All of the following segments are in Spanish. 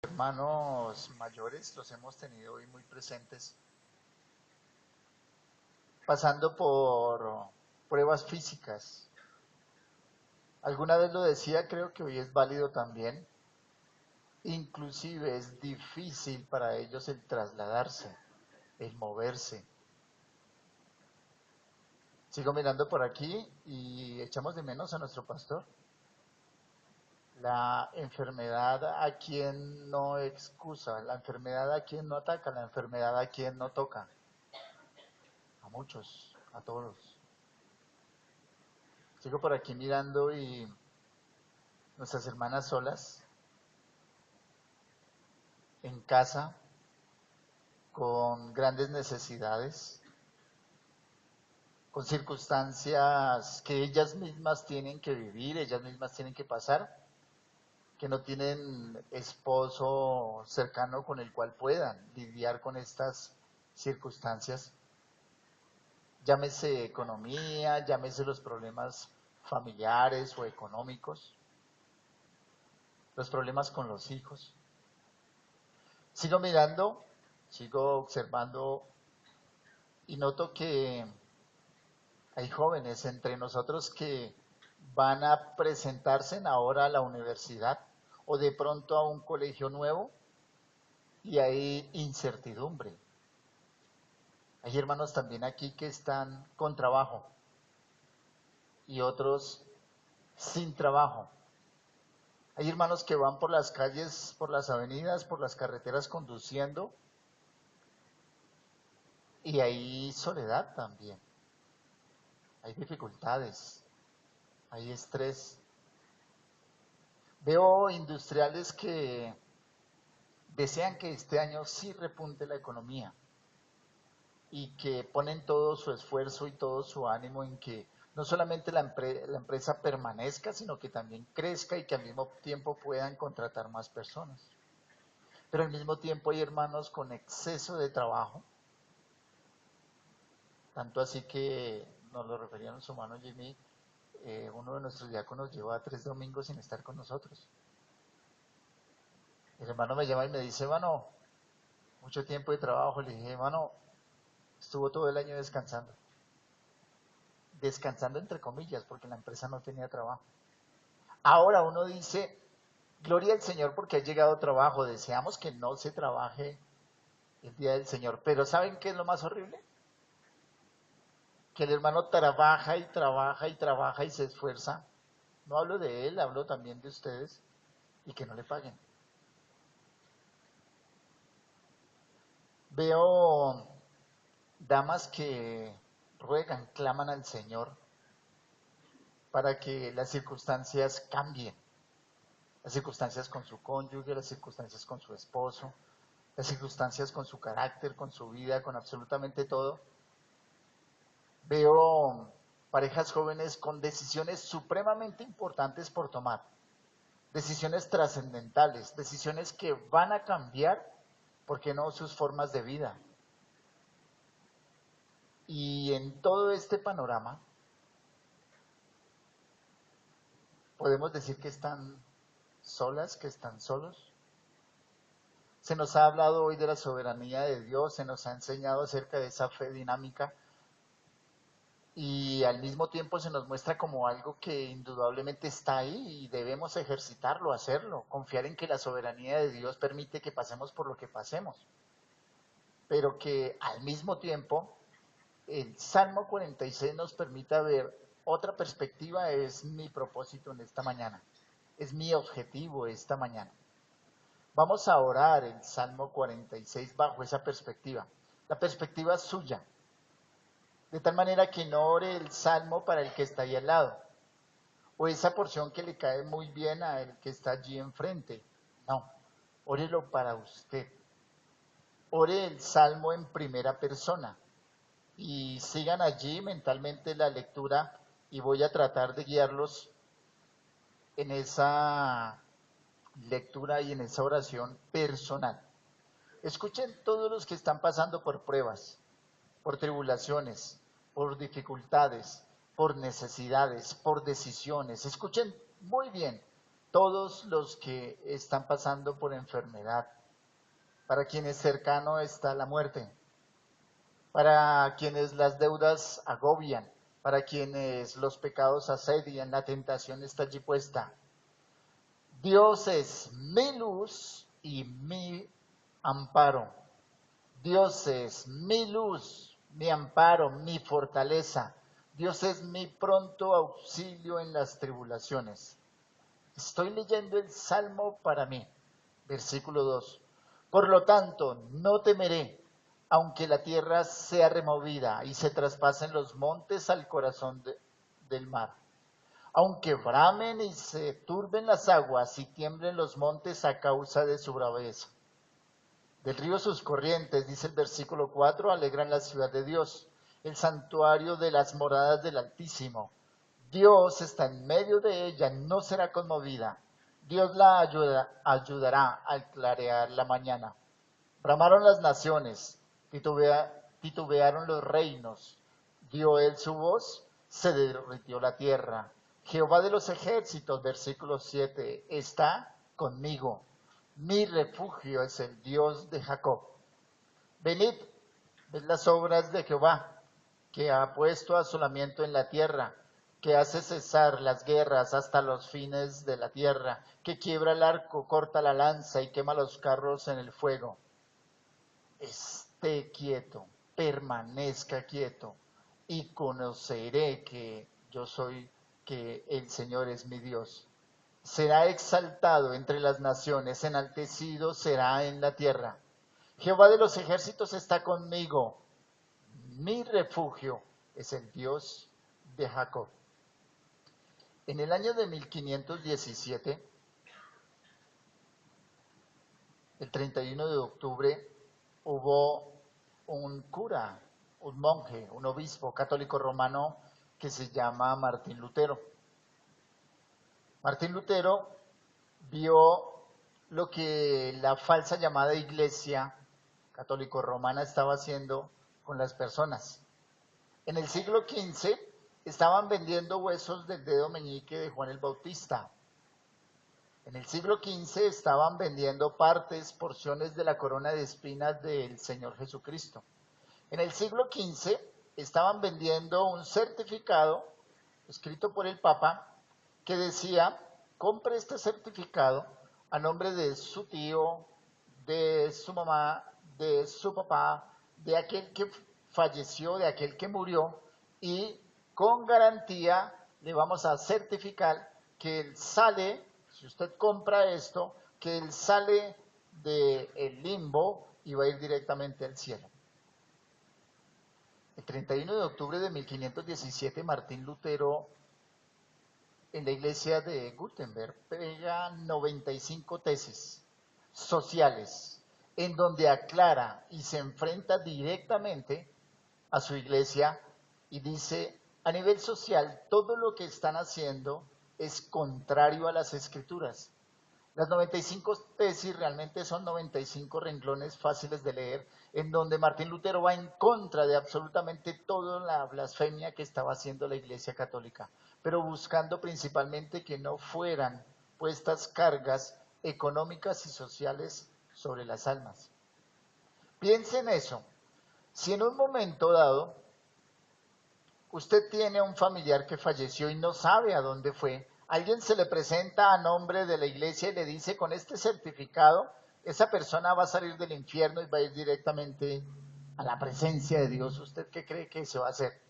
Hermanos mayores los hemos tenido hoy muy presentes, pasando por pruebas físicas. Alguna vez lo decía, creo que hoy es válido también. Inclusive es difícil para ellos el trasladarse, el moverse. Sigo mirando por aquí y echamos de menos a nuestro pastor. La enfermedad a quien no excusa, la enfermedad a quien no ataca, la enfermedad a quien no toca. A muchos, a todos. Sigo por aquí mirando y nuestras hermanas solas, en casa, con grandes necesidades, con circunstancias que ellas mismas tienen que vivir, ellas mismas tienen que pasar, que no tienen esposo cercano con el cual puedan lidiar con estas circunstancias. Llámese economía, llámese los problemas familiares o económicos, los problemas con los hijos. Sigo mirando, sigo observando y noto que hay jóvenes entre nosotros que van a presentarse ahora a la universidad o de pronto a un colegio nuevo y hay incertidumbre. Hay hermanos también aquí que están con trabajo y otros sin trabajo. Hay hermanos que van por las calles, por las avenidas, por las carreteras conduciendo y hay soledad también. Hay dificultades, hay estrés. Veo industriales que desean que este año sí repunte la economía y que ponen todo su esfuerzo y todo su ánimo en que no solamente la empresa permanezca, sino que también crezca y que al mismo tiempo puedan contratar más personas. Pero al mismo tiempo hay hermanos con exceso de trabajo, tanto así que nos lo referían su hermano Jimmy, uno de nuestros diáconos lleva 3 domingos sin estar con nosotros. El hermano me llama y me dice, hermano, mucho tiempo de trabajo. Le dije, hermano, estuvo todo el año descansando. Descansando entre comillas, porque la empresa no tenía trabajo. Ahora uno dice, gloria al Señor porque ha llegado trabajo. Deseamos que no se trabaje el día del Señor. Pero ¿saben qué es lo más horrible? Que el hermano trabaja y trabaja y trabaja y se esfuerza. No hablo de él, hablo también de ustedes. Y que no le paguen. Veo damas que ruegan, claman al Señor para que las circunstancias cambien. Las circunstancias con su cónyuge, las circunstancias con su esposo, las circunstancias con su carácter, con su vida, con absolutamente todo. Veo parejas jóvenes con decisiones supremamente importantes por tomar, decisiones trascendentales, decisiones que van a cambiar, ¿por qué no?, sus formas de vida. Y en todo este panorama, podemos decir que están solas, que están solos. Se nos ha hablado hoy de la soberanía de Dios, se nos ha enseñado acerca de esa fe dinámica y al mismo tiempo se nos muestra como algo que indudablemente está ahí y debemos ejercitarlo, hacerlo, confiar en que la soberanía de Dios permite que pasemos por lo que pasemos, pero que al mismo tiempo el Salmo 46 nos permita ver otra perspectiva. Es mi propósito en esta mañana, es mi objetivo esta mañana. Vamos a orar el Salmo 46 bajo esa perspectiva, la perspectiva suya, de tal manera que no ore el Salmo para el que está ahí al lado, o esa porción que le cae muy bien a el que está allí enfrente. No, órelo para usted. Ore el Salmo en primera persona y sigan allí mentalmente la lectura y voy a tratar de guiarlos en esa lectura y en esa oración personal. Escuchen todos los que están pasando por pruebas, por tribulaciones, por dificultades, por necesidades, por decisiones. Escuchen muy bien todos los que están pasando por enfermedad, para quienes cercano está la muerte, para quienes las deudas agobian, para quienes los pecados asedian, la tentación está allí puesta. Dios es mi luz y mi amparo. Dios es mi luz, mi amparo, mi fortaleza. Dios es mi pronto auxilio en las tribulaciones. Estoy leyendo el Salmo para mí, versículo 2. Por lo tanto, no temeré, aunque la tierra sea removida y se traspasen los montes al corazón del mar. Aunque bramen y se turben las aguas y tiemblen los montes a causa de su braveza. Del río sus corrientes, dice el versículo 4, alegran la ciudad de Dios, el santuario de las moradas del Altísimo. Dios está en medio de ella, no será conmovida. Dios la ayudará al clarear la mañana. Bramaron las naciones, titubearon los reinos. Dio él su voz, se derritió la tierra. Jehová de los ejércitos, versículo 7, está conmigo. Mi refugio es el Dios de Jacob. Venid, ved las obras de Jehová, que ha puesto asolamiento en la tierra, que hace cesar las guerras hasta los fines de la tierra, que quiebra el arco, corta la lanza y quema los carros en el fuego. Esté quieto, permanezca quieto, y conoceré que yo soy, que el Señor es mi Dios. Será exaltado entre las naciones, enaltecido será en la tierra. Jehová de los ejércitos está conmigo. Mi refugio es el Dios de Jacob. En el año de 1517, el 31 de octubre, hubo un cura, un monje, un obispo católico romano que se llama Martín Lutero. Martín Lutero vio lo que la falsa llamada Iglesia católico romana estaba haciendo con las personas. En el siglo XV estaban vendiendo huesos del dedo meñique de Juan el Bautista. En el siglo XV estaban vendiendo partes, porciones de la corona de espinas del Señor Jesucristo. En el siglo XV estaban vendiendo un certificado escrito por el Papa que decía: compre este certificado a nombre de su tío, de su mamá, de su papá, de aquel que falleció, de aquel que murió, y con garantía le vamos a certificar que él sale, si usted compra esto, que él sale del limbo y va a ir directamente al cielo. El 31 de octubre de 1517, Martín Lutero, en la iglesia de Gutenberg, pega 95 tesis sociales, en donde aclara y se enfrenta directamente a su iglesia y dice: a nivel social, todo lo que están haciendo es contrario a las escrituras. Las 95 tesis realmente son 95 renglones fáciles de leer, en donde Martín Lutero va en contra de absolutamente toda la blasfemia que estaba haciendo la Iglesia Católica, pero buscando principalmente que no fueran puestas cargas económicas y sociales sobre las almas. Piense en eso. Si en un momento dado usted tiene un familiar que falleció y no sabe a dónde fue, alguien se le presenta a nombre de la iglesia y le dice: con este certificado, esa persona va a salir del infierno y va a ir directamente a la presencia de Dios. ¿Usted qué cree que se va a hacer?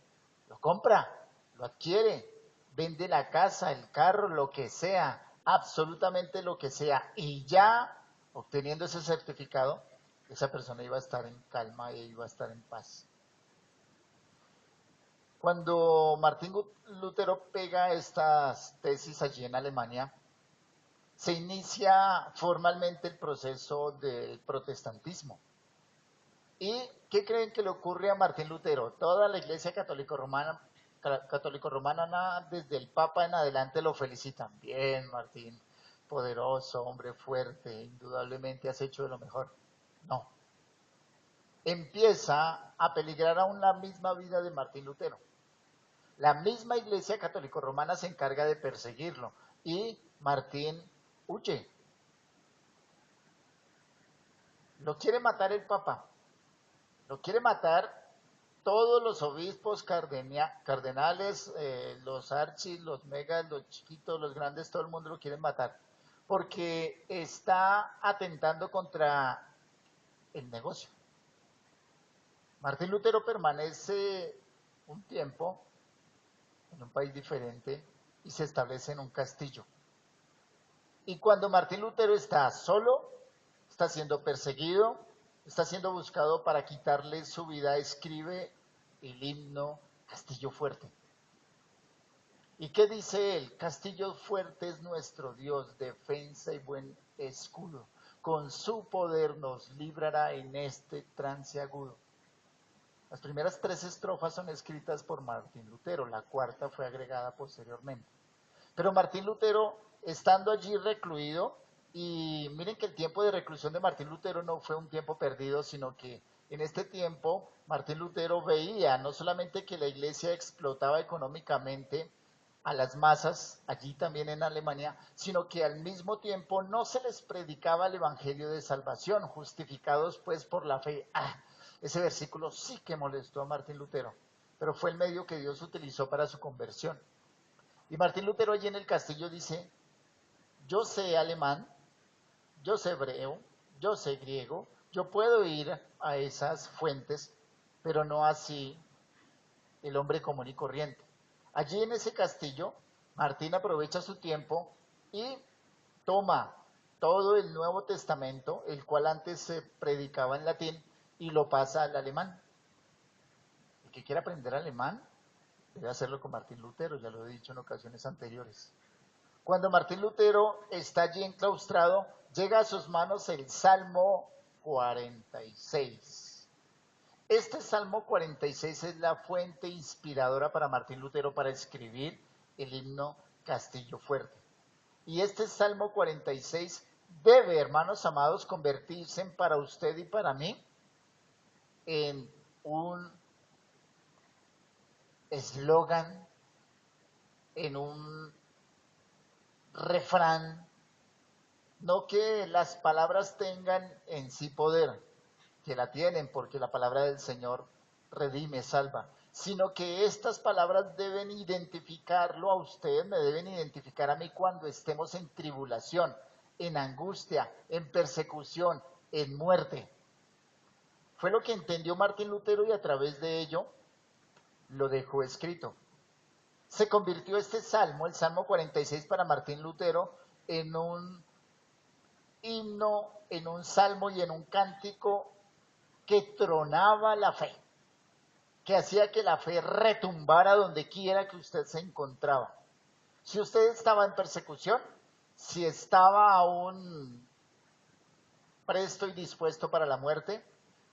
Lo compra, lo adquiere, vende la casa, el carro, lo que sea, absolutamente lo que sea, y ya obteniendo ese certificado, esa persona iba a estar en calma e iba a estar en paz. Cuando Martín Lutero pega estas tesis allí en Alemania, se inicia formalmente el proceso del protestantismo. ¿Y qué creen que le ocurre a Martín Lutero? Toda la Iglesia católico-romana, desde el Papa en adelante, lo felicitan. Bien, Martín, poderoso, hombre fuerte, indudablemente has hecho de lo mejor. No. Empieza a peligrar aún la misma vida de Martín Lutero. La misma Iglesia católico-romana se encarga de perseguirlo y Martín huye. Lo quiere matar el Papa. Lo quiere matar todos los obispos, cardenales, los archis, los megas, los chiquitos, los grandes, todo el mundo lo quiere matar. Porque está atentando contra el negocio. Martín Lutero permanece un tiempo en un país diferente y se establece en un castillo. Y cuando Martín Lutero está solo, está siendo perseguido, está siendo buscado para quitarle su vida, escribe el himno Castillo Fuerte. ¿Y qué dice él? Castillo fuerte es nuestro Dios, defensa y buen escudo. Con su poder nos librará en este trance agudo. Las primeras 3 estrofas son escritas por Martín Lutero, la cuarta fue agregada posteriormente. Pero Martín Lutero, estando allí recluido, y miren que el tiempo de reclusión de Martín Lutero no fue un tiempo perdido, sino que en este tiempo Martín Lutero veía no solamente que la iglesia explotaba económicamente a las masas, allí también en Alemania, sino que al mismo tiempo no se les predicaba el evangelio de salvación, justificados pues por la fe. Ese versículo sí que molestó a Martín Lutero, pero fue el medio que Dios utilizó para su conversión. Y Martín Lutero allí en el castillo dice, yo sé alemán, yo sé hebreo, yo sé griego, yo puedo ir a esas fuentes, pero no así el hombre común y corriente. Allí en ese castillo, Martín aprovecha su tiempo y toma todo el Nuevo Testamento, el cual antes se predicaba en latín, y lo pasa al alemán. El que quiera aprender alemán debe hacerlo con Martín Lutero, ya lo he dicho en ocasiones anteriores. Cuando Martín Lutero está allí enclaustrado, llega a sus manos el Salmo 46. Este Salmo 46 es la fuente inspiradora para Martín Lutero para escribir el himno Castillo Fuerte. Y este Salmo 46 debe, hermanos amados, convertirse para usted y para mí en un eslogan, en un refrán, no que las palabras tengan en sí poder, que la tienen porque la palabra del Señor redime, salva, sino que estas palabras deben identificarlo a usted, me deben identificar a mí cuando estemos en tribulación, en angustia, en persecución, en muerte. Fue lo que entendió Martín Lutero y a través de ello lo dejó escrito. Se convirtió este salmo, el Salmo 46 para Martín Lutero, en un himno, en un salmo y en un cántico que tronaba la fe, que hacía que la fe retumbara donde quiera que usted se encontraba. Si usted estaba en persecución, si estaba aún presto y dispuesto para la muerte,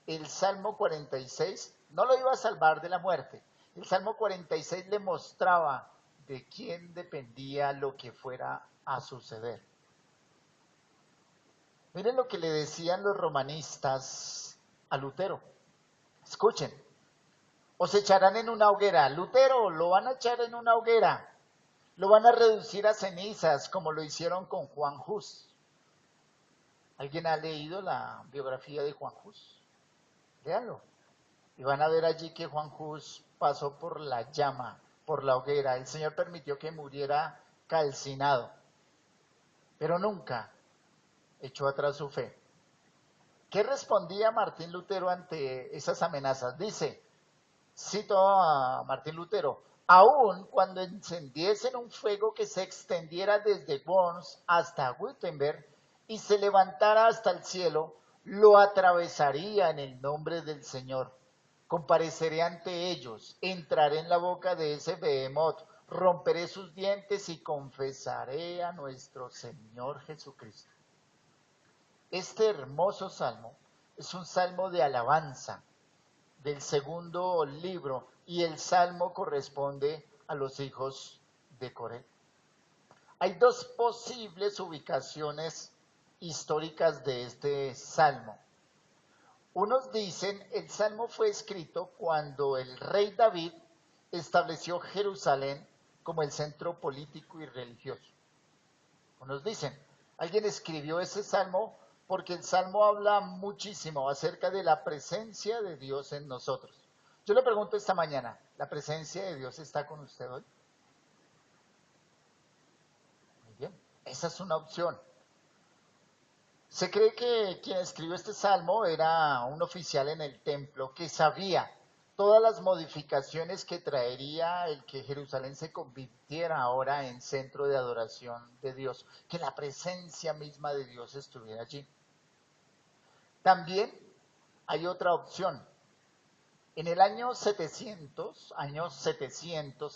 el Salmo 46 no lo iba a salvar de la muerte. El Salmo 46 le mostraba de quién dependía lo que fuera a suceder. Miren lo que le decían los romanistas a Lutero. Escuchen, os echarán en una hoguera. Lutero, lo van a echar en una hoguera. Lo van a reducir a cenizas como lo hicieron con Juan Hus. ¿Alguien ha leído la biografía de Juan Hus? Léanlo. Y van a ver allí que Juan Hus pasó por la llama, por la hoguera. El Señor permitió que muriera calcinado, pero nunca echó atrás su fe. ¿Qué respondía Martín Lutero ante esas amenazas? Dice, cito a Martín Lutero, aún cuando encendiesen un fuego que se extendiera desde Worms hasta Wittenberg y se levantara hasta el cielo, lo atravesaría en el nombre del Señor. Compareceré ante ellos, entraré en la boca de ese behemoth, romperé sus dientes y confesaré a nuestro Señor Jesucristo. Este hermoso salmo es un salmo de alabanza del segundo libro y el salmo corresponde a los hijos de Coré. Hay 2 posibles ubicaciones históricas de este salmo. Unos dicen el salmo fue escrito cuando el rey David estableció Jerusalén como el centro político y religioso. Unos dicen, alguien escribió ese salmo porque el salmo habla muchísimo acerca de la presencia de Dios en nosotros. Yo le pregunto esta mañana, ¿la presencia de Dios está con usted hoy? Muy bien, esa es una opción. Se cree que quien escribió este salmo era un oficial en el templo que sabía todas las modificaciones que traería el que Jerusalén se convirtiera ahora en centro de adoración de Dios, que la presencia misma de Dios estuviera allí. También hay otra opción. En el año 700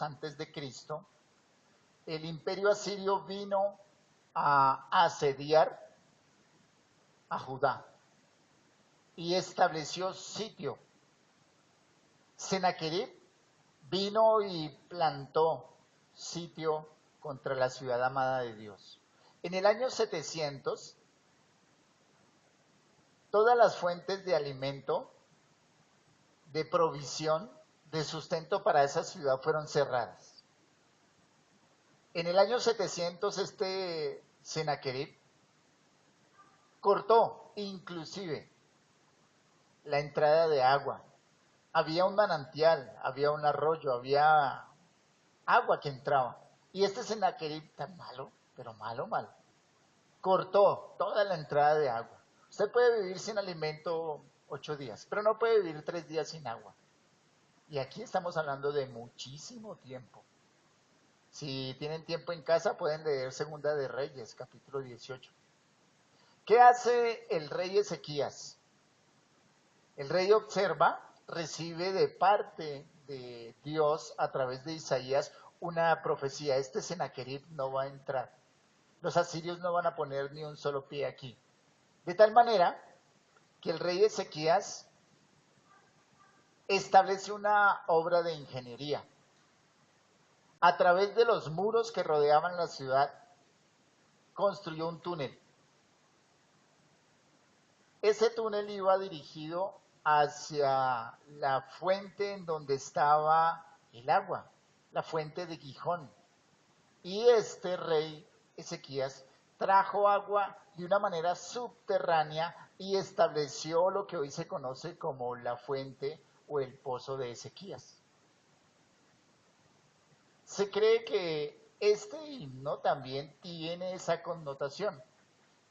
antes de Cristo, el imperio asirio vino a asediar a Judá y estableció sitio. Sennacherib vino y plantó sitio contra la ciudad amada de Dios. En el año 700, todas las fuentes de alimento, de provisión, de sustento para esa ciudad fueron cerradas. En el año 700, este Sennacherib cortó inclusive la entrada de agua. Había un manantial, había un arroyo, había agua que entraba. Y este Sennacherib tan malo, pero malo, malo, cortó toda la entrada de agua. Usted puede vivir sin alimento 8 días, pero no puede vivir 3 días sin agua. Y aquí estamos hablando de muchísimo tiempo. Si tienen tiempo en casa, pueden leer Segunda de Reyes, capítulo 18. ¿Qué hace el rey Ezequías? El rey observa, recibe de parte de Dios a través de Isaías una profecía. Este Sennacherib no va a entrar. Los asirios no van a poner ni un solo pie aquí. De tal manera que el rey Ezequías establece una obra de ingeniería. A través de los muros que rodeaban la ciudad, construyó un túnel. Ese túnel iba dirigido hacia la fuente en donde estaba el agua, la fuente de Gijón. Y este rey Ezequías trajo agua de una manera subterránea y estableció lo que hoy se conoce como la fuente o el pozo de Ezequías. Se cree que este himno también tiene esa connotación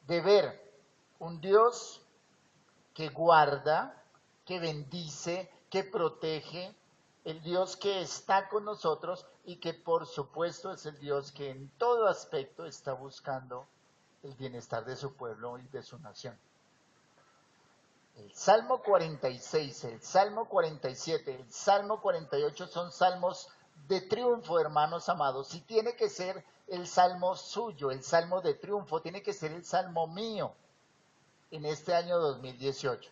de ver un Dios que guarda, que bendice, que protege, el Dios que está con nosotros y que por supuesto es el Dios que en todo aspecto está buscando el bienestar de su pueblo y de su nación. El Salmo 46, el Salmo 47, el Salmo 48 son salmos de triunfo, hermanos amados, y tiene que ser el salmo suyo, el salmo de triunfo, tiene que ser el salmo mío en este año 2018.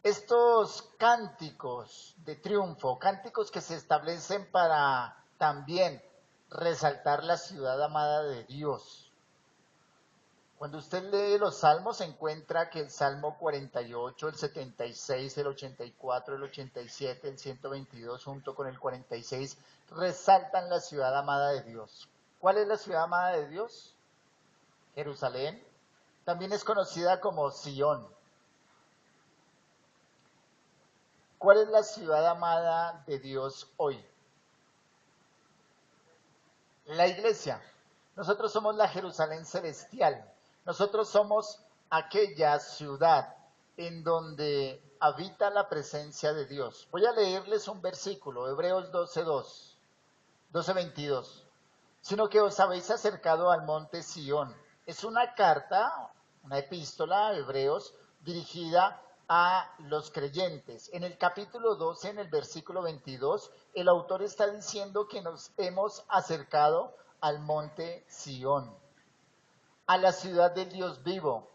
Estos cánticos de triunfo, cánticos que se establecen para también resaltar la ciudad amada de Dios. Cuando usted lee los salmos, encuentra que el Salmo 48, el 76, el 84, el 87, el 122, junto con el 46, resaltan la ciudad amada de Dios. ¿Cuál es la ciudad amada de Dios? Jerusalén. También es conocida como Sión. ¿Cuál es la ciudad amada de Dios hoy? La iglesia. Nosotros somos la Jerusalén celestial. Nosotros somos aquella ciudad en donde habita la presencia de Dios. Voy a leerles un versículo, Hebreos 12:2, 12:22. Sino que os habéis acercado al monte Sión. Es una carta, una epístola a Hebreos dirigida a los creyentes. En el capítulo 12, en el versículo 22, el autor está diciendo que nos hemos acercado al monte Sión, a la ciudad del Dios vivo,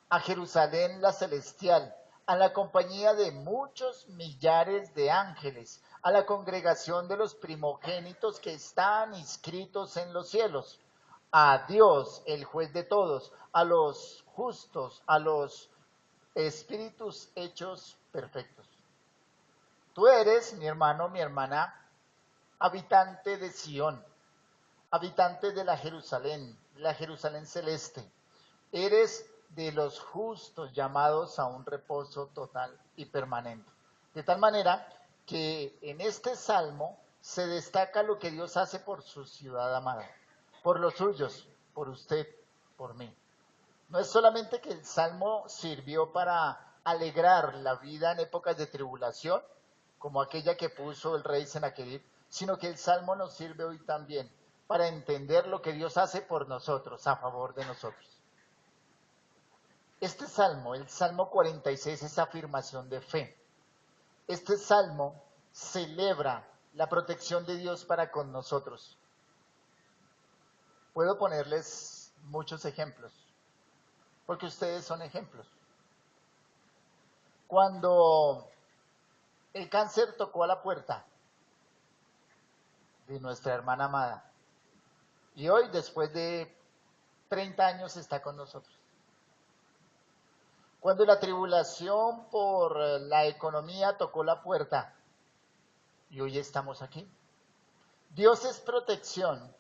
a Jerusalén la celestial, a la compañía de muchos millares de ángeles, a la congregación de los primogénitos que están inscritos en los cielos, a Dios, el juez de todos, a los justos, a los espíritus hechos perfectos. Tú eres, mi hermano, mi hermana, habitante de Sión. habitante de la Jerusalén celeste. Eres de los justos llamados a un reposo total y permanente. De tal manera que en este salmo se destaca lo que Dios hace por su ciudad amada, por los suyos, por usted, por mí. No es solamente que el salmo sirvió para alegrar la vida en épocas de tribulación, como aquella que puso el rey Sennacherib, sino que el salmo nos sirve hoy también para entender lo que Dios hace por nosotros, a favor de nosotros. Este salmo, el Salmo 46, es afirmación de fe. Este salmo celebra la protección de Dios para con nosotros. Puedo ponerles muchos ejemplos, porque ustedes son ejemplos. Cuando el cáncer tocó a la puerta de nuestra hermana amada, y hoy, después de 30 años, está con nosotros. Cuando la tribulación por la economía tocó la puerta, y hoy estamos aquí. Dios es protección,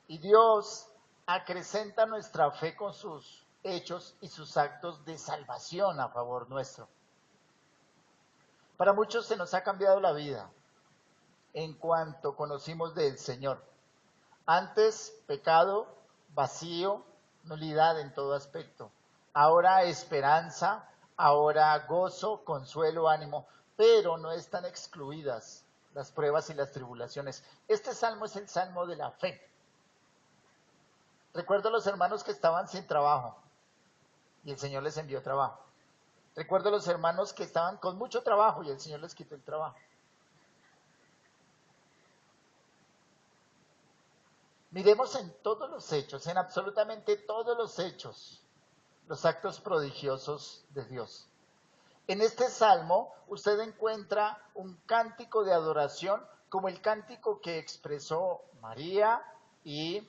y Dios acrecenta nuestra fe con sus hechos y sus actos de salvación a favor nuestro. Para muchos se nos ha cambiado la vida en cuanto conocimos del Señor. Antes, pecado, vacío, nulidad en todo aspecto. Ahora esperanza, ahora gozo, consuelo, ánimo, pero no están excluidas las pruebas y las tribulaciones. Este salmo es el salmo de la fe. Recuerdo a los hermanos que estaban sin trabajo y el Señor les envió trabajo. Recuerdo a los hermanos que estaban con mucho trabajo y el Señor les quitó el trabajo. Miremos en todos los hechos, en absolutamente todos los hechos, los actos prodigiosos de Dios. En este salmo usted encuentra un cántico de adoración como el cántico que expresó María y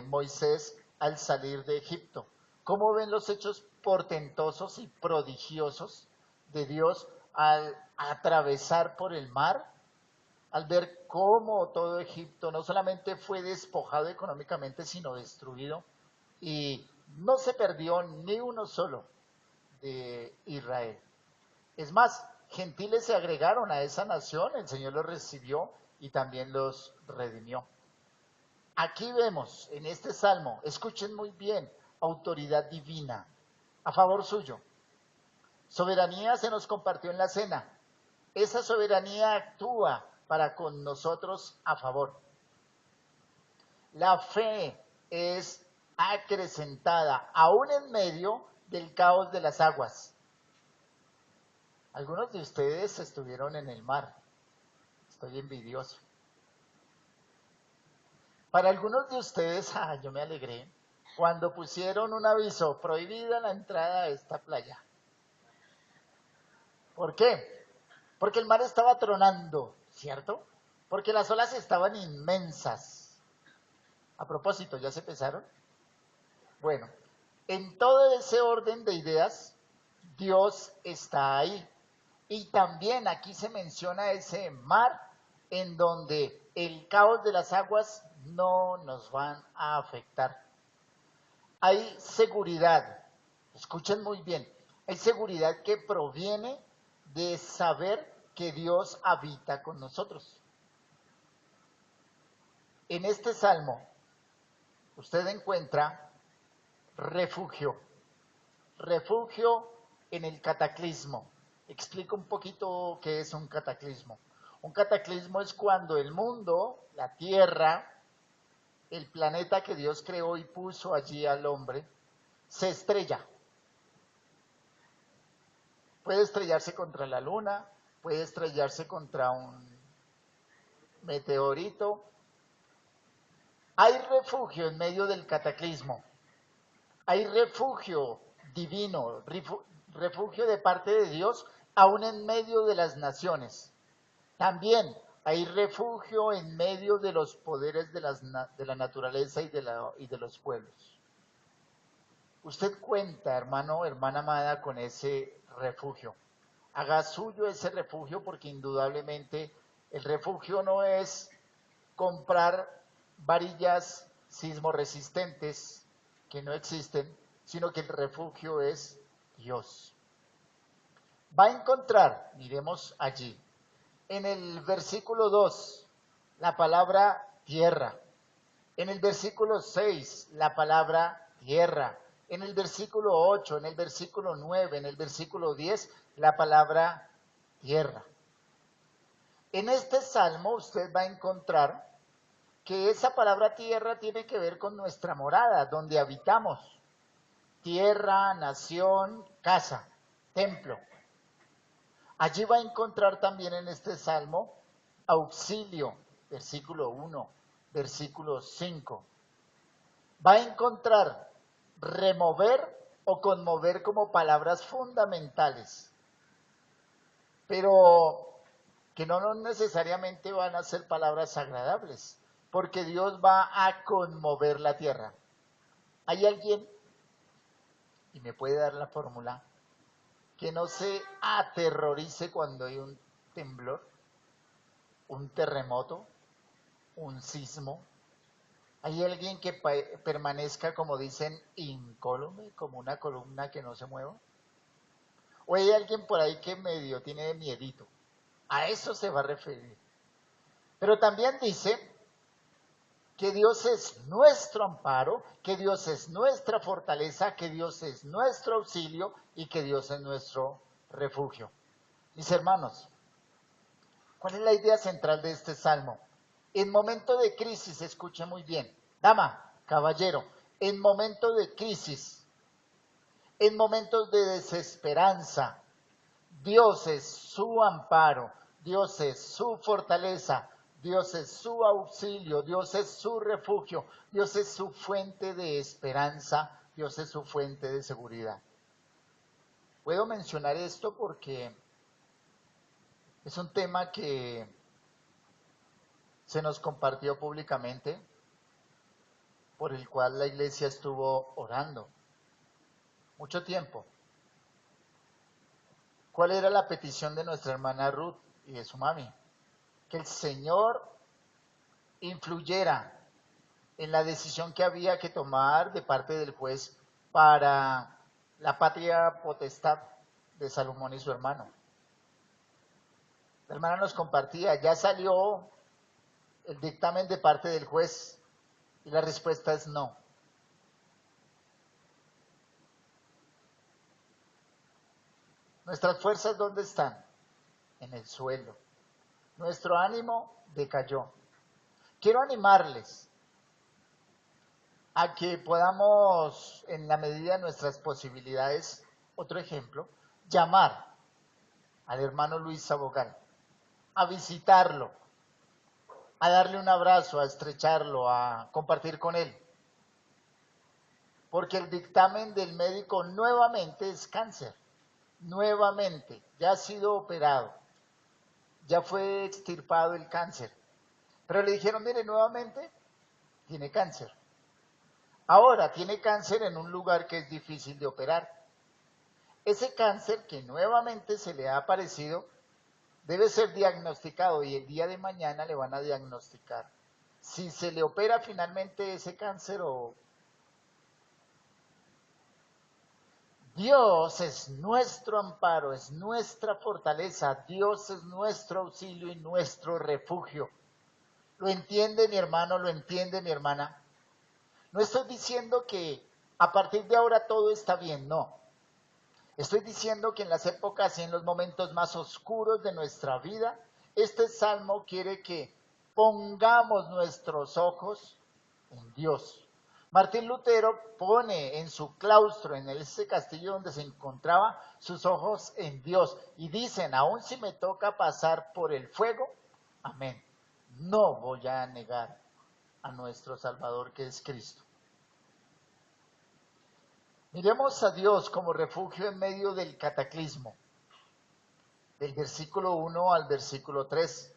Moisés al salir de Egipto. ¿Cómo ven los hechos portentosos y prodigiosos de Dios al atravesar por el mar? Al ver cómo todo Egipto no solamente fue despojado económicamente, sino destruido, y no se perdió ni uno solo de Israel. Es más, gentiles se agregaron a esa nación, el Señor los recibió y también los redimió. Aquí vemos en este salmo, escuchen muy bien, autoridad divina a favor suyo. Soberanía se nos compartió en la cena. Esa soberanía actúa para con nosotros a favor. La fe es acrecentada aún en medio del caos de las aguas. Algunos de ustedes estuvieron en el mar. Estoy envidioso. Para algunos de ustedes, yo me alegré cuando pusieron un aviso, prohibida la entrada a esta playa. ¿Por qué? Porque el mar estaba tronando, ¿cierto? Porque las olas estaban inmensas. A propósito, ¿ya se pesaron? Bueno, en todo ese orden de ideas, Dios está ahí. Y también aquí se menciona ese mar en donde el caos de las aguas no nos van a afectar. Hay seguridad, escuchen muy bien, hay seguridad que proviene de saber que Dios habita con nosotros. En este salmo usted encuentra refugio, refugio en el cataclismo. Explico un poquito qué es un cataclismo. Un cataclismo es cuando el mundo, la tierra, el planeta que Dios creó y puso allí al hombre, se estrella. Puede estrellarse contra la luna, puede estrellarse contra un meteorito. Hay refugio en medio del cataclismo. Hay refugio divino, refugio de parte de Dios, aún en medio de las naciones. También hay refugio en medio de los poderes de la naturaleza y de los pueblos. Usted cuenta, hermano, hermana amada, con ese refugio. Haga suyo ese refugio porque indudablemente el refugio no es comprar varillas sismoresistentes que no existen, sino que el refugio es Dios. Va a encontrar, miremos allí, en el versículo 2, la palabra tierra. En el versículo 6, la palabra tierra. En el versículo 8, en el versículo 9, en el versículo 10, la palabra tierra. En este salmo usted va a encontrar que esa palabra tierra tiene que ver con nuestra morada, donde habitamos. Tierra, nación, casa, templo. Allí va a encontrar también en este salmo auxilio, versículo 1, versículo 5. Va a encontrar remover o conmover como palabras fundamentales, pero que no necesariamente van a ser palabras agradables, porque Dios va a conmover la tierra. ¿Hay alguien, y me puede dar la fórmula, que no se aterrorice cuando hay un temblor, un terremoto, un sismo? ¿Hay alguien que permanezca, como dicen, incólume, como una columna que no se mueva? ¿O hay alguien por ahí que medio tiene miedito? A eso se va a referir. Pero también dice que Dios es nuestro amparo, que Dios es nuestra fortaleza, que Dios es nuestro auxilio y que Dios es nuestro refugio. Mis hermanos, ¿cuál es la idea central de este salmo? En momento de crisis, escuche muy bien, dama, caballero, en momento de crisis, en momentos de desesperanza, Dios es su amparo, Dios es su fortaleza, Dios es su auxilio, Dios es su refugio, Dios es su fuente de esperanza, Dios es su fuente de seguridad. Puedo mencionar esto porque es un tema que se nos compartió públicamente, por el cual la iglesia estuvo orando mucho tiempo. ¿Cuál era la petición de nuestra hermana Ruth y de su mami? Que el Señor influyera en la decisión que había que tomar de parte del juez para la patria potestad de Salomón y su hermano. La hermana nos compartía, ya salió el dictamen de parte del juez y la respuesta es no. ¿Nuestras fuerzas dónde están? En el suelo. Nuestro ánimo decayó. Quiero animarles a que podamos, en la medida de nuestras posibilidades, otro ejemplo, llamar al hermano Luis Sabogal, a visitarlo, a darle un abrazo, a estrecharlo, a compartir con él. Porque el dictamen del médico nuevamente es cáncer. Nuevamente, ya ha sido operado, ya fue extirpado el cáncer. Pero le dijeron, mire, nuevamente tiene cáncer. Ahora tiene cáncer en un lugar que es difícil de operar. Ese cáncer que nuevamente se le ha aparecido debe ser diagnosticado y el día de mañana le van a diagnosticar si se le opera finalmente ese cáncer o... Dios es nuestro amparo, es nuestra fortaleza, Dios es nuestro auxilio y nuestro refugio. ¿Lo entiende mi hermano? ¿Lo entiende mi hermana? No estoy diciendo que a partir de ahora todo está bien, no. Estoy diciendo que en las épocas y en los momentos más oscuros de nuestra vida, este salmo quiere que pongamos nuestros ojos en Dios. Martín Lutero pone en su claustro, en ese castillo donde se encontraba, sus ojos en Dios. Y dicen, aun si me toca pasar por el fuego, amén. No voy a negar a nuestro Salvador que es Cristo. Miremos a Dios como refugio en medio del cataclismo, del versículo 1 al versículo 3,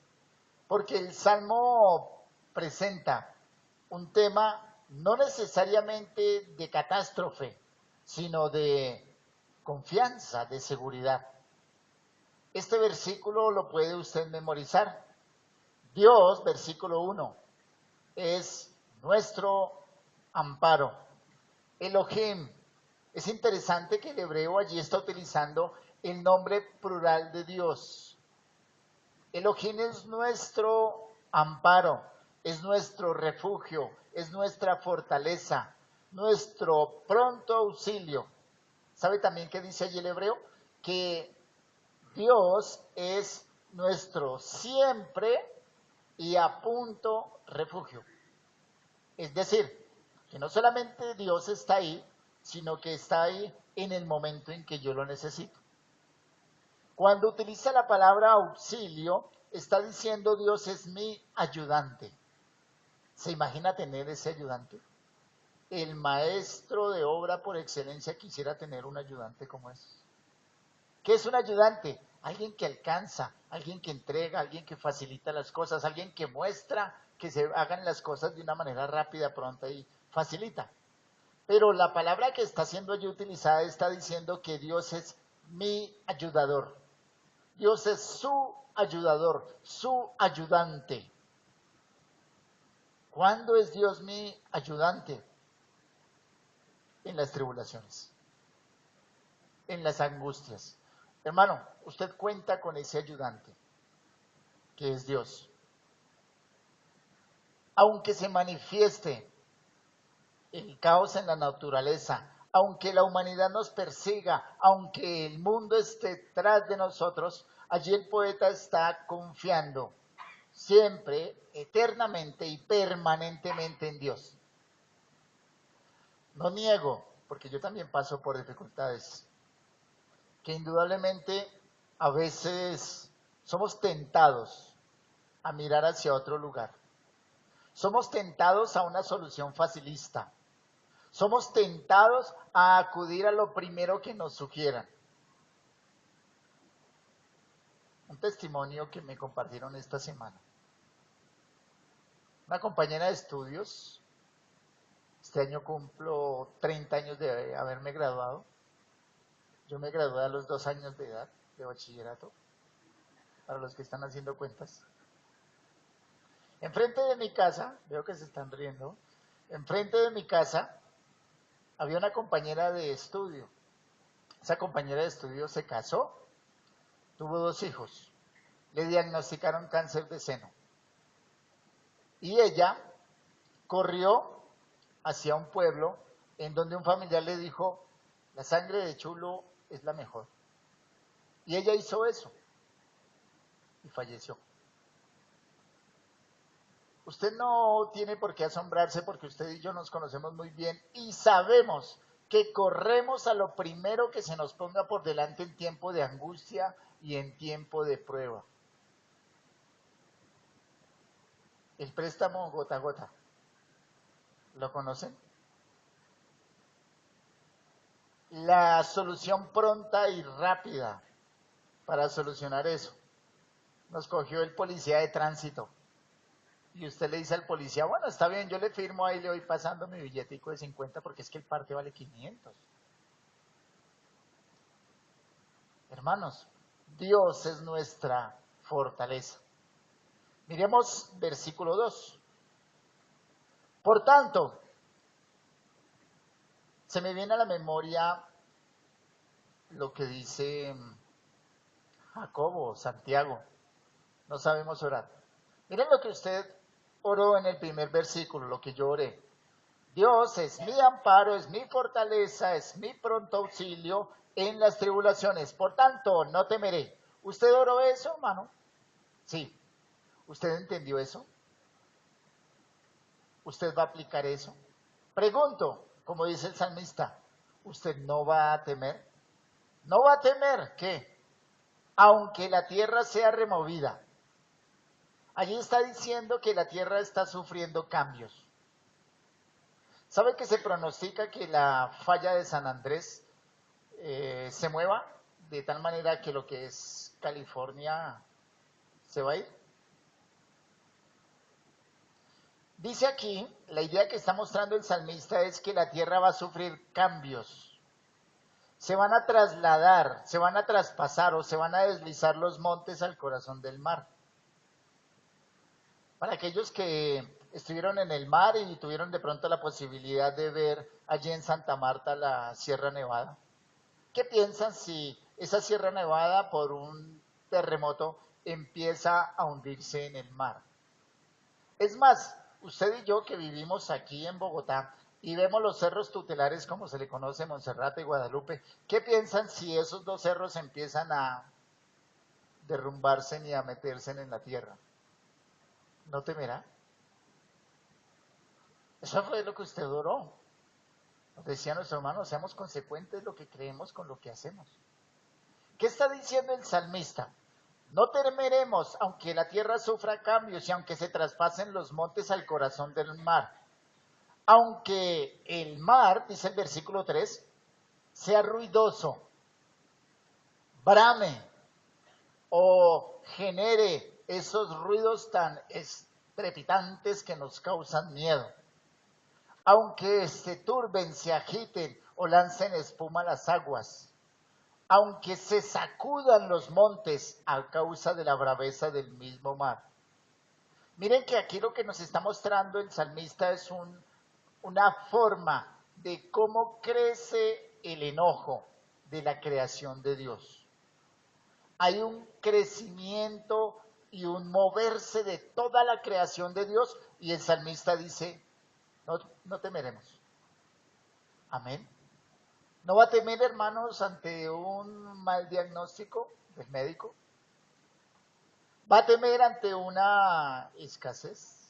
porque el Salmo presenta un tema no necesariamente de catástrofe, sino de confianza, de seguridad. Este versículo lo puede usted memorizar. Dios, versículo 1, es nuestro amparo. Elohim. Es interesante que el hebreo allí está utilizando el nombre plural de Dios. Elohim es nuestro amparo, es nuestro refugio, es nuestra fortaleza, nuestro pronto auxilio. ¿Sabe también qué dice allí el hebreo? Que Dios es nuestro siempre y a punto refugio. Es decir, que no solamente Dios está ahí, sino que está ahí en el momento en que yo lo necesito. Cuando utiliza la palabra auxilio, está diciendo Dios es mi ayudante. ¿Se imagina tener ese ayudante? El maestro de obra por excelencia quisiera tener un ayudante como ese. ¿Qué es un ayudante? Alguien que alcanza, alguien que entrega, alguien que facilita las cosas, alguien que muestra que se hagan las cosas de una manera rápida, pronta y facilita. Pero la palabra que está siendo allí utilizada está diciendo que Dios es mi ayudador. Dios es su ayudador, su ayudante. ¿Cuándo es Dios mi ayudante? En las tribulaciones, en las angustias. Hermano, usted cuenta con ese ayudante, que es Dios. Aunque se manifieste el caos en la naturaleza, aunque la humanidad nos persiga, aunque el mundo esté tras de nosotros, allí el poeta está confiando siempre, eternamente y permanentemente en Dios. No niego, porque yo también paso por dificultades, que indudablemente a veces somos tentados a mirar hacia otro lugar. Somos tentados a una solución facilista. Somos tentados a acudir a lo primero que nos sugieran. Un testimonio que me compartieron esta semana. Una compañera de estudios, este año cumplo 30 años de haberme graduado. Yo me gradué a los 2 años de edad de bachillerato, para los que están haciendo cuentas. Enfrente de mi casa, veo que se están riendo, enfrente de mi casa había una compañera de estudio. Esa compañera de estudio se casó, tuvo 2 hijos, le diagnosticaron cáncer de seno. Y ella corrió hacia un pueblo en donde un familiar le dijo, la sangre de Chulo es la mejor. Y ella hizo eso y falleció. Usted no tiene por qué asombrarse porque usted y yo nos conocemos muy bien y sabemos que corremos a lo primero que se nos ponga por delante en tiempo de angustia y en tiempo de prueba. El préstamo gota a gota. ¿Lo conocen? La solución pronta y rápida para solucionar eso nos cogió el policía de tránsito. Y usted le dice al policía, bueno, está bien, yo le firmo ahí, le voy pasando mi billetico de 50 porque es que el parte vale 500. Hermanos, Dios es nuestra fortaleza. Miremos versículo 2. Por tanto, se me viene a la memoria lo que dice Jacobo, Santiago. No sabemos orar. Miren lo que usted oró en el primer versículo, lo que yo oré. Dios es mi amparo, es mi fortaleza, es mi pronto auxilio en las tribulaciones. Por tanto, no temeré. ¿Usted oró eso, hermano? Sí. ¿Usted entendió eso? ¿Usted va a aplicar eso? Pregunto, como dice el salmista, ¿usted no va a temer? ¿No va a temer qué? Aunque la tierra sea removida. Allí está diciendo que la tierra está sufriendo cambios. ¿Sabe que se pronostica que la falla de San Andrés se mueva de tal manera que lo que es California se va a ir? Dice aquí, la idea que está mostrando el salmista es que la tierra va a sufrir cambios. Se van a trasladar, se van a traspasar o se van a deslizar los montes al corazón del mar. Para aquellos que estuvieron en el mar y tuvieron de pronto la posibilidad de ver allí en Santa Marta la Sierra Nevada. ¿Qué piensan si esa Sierra Nevada por un terremoto empieza a hundirse en el mar? Es más, usted y yo que vivimos aquí en Bogotá y vemos los cerros tutelares como se le conoce, Monserrate y Guadalupe, ¿qué piensan si esos dos cerros empiezan a derrumbarse y a meterse en la tierra? ¿No temerá? Eso fue lo que usted oró. Nos decía nuestro hermano, seamos consecuentes de lo que creemos con lo que hacemos. ¿Qué está diciendo el salmista? No temeremos, aunque la tierra sufra cambios y aunque se traspasen los montes al corazón del mar. Aunque el mar, dice el versículo 3, sea ruidoso, brame o genere esos ruidos tan estrepitantes que nos causan miedo. Aunque se turben, se agiten o lancen espuma las aguas. Aunque se sacudan los montes a causa de la braveza del mismo mar. Miren que aquí lo que nos está mostrando el salmista es una forma de cómo crece el enojo de la creación de Dios. Hay un crecimiento y un moverse de toda la creación de Dios y el salmista dice, no temeremos. Amén. ¿No va a temer, hermanos, ante un mal diagnóstico del médico? ¿Va a temer ante una escasez?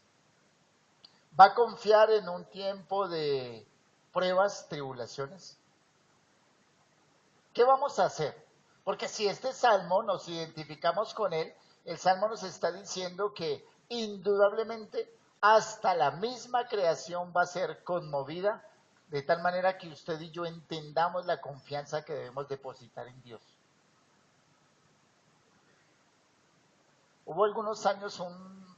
¿Va a confiar en un tiempo de pruebas, tribulaciones? ¿Qué vamos a hacer? Porque si este salmo nos identificamos con él, el salmo nos está diciendo que indudablemente hasta la misma creación va a ser conmovida, de tal manera que usted y yo entendamos la confianza que debemos depositar en Dios. Hubo algunos años un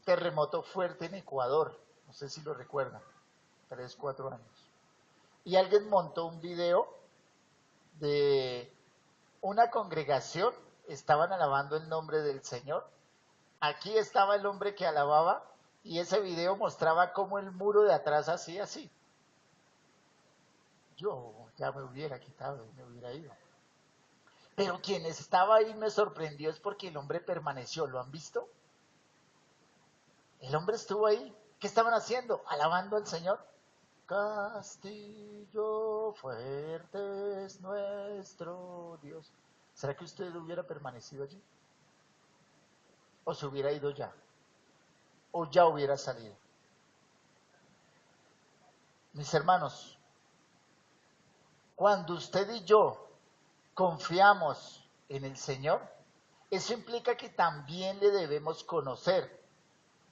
terremoto fuerte en Ecuador, no sé si lo recuerdan, 3, 4 años. Y alguien montó un video de una congregación, estaban alabando el nombre del Señor. Aquí estaba el hombre que alababa y ese video mostraba cómo el muro de atrás hacía así. Yo ya me hubiera quitado y me hubiera ido. Pero quien estaba ahí me sorprendió es porque el hombre permaneció. ¿Lo han visto? El hombre estuvo ahí. ¿Qué estaban haciendo? Alabando al Señor. Castillo fuerte es nuestro Dios. ¿Será que usted hubiera permanecido allí? ¿O se hubiera ido ya? ¿O ya hubiera salido? Mis hermanos, cuando usted y yo confiamos en el Señor, eso implica que también le debemos conocer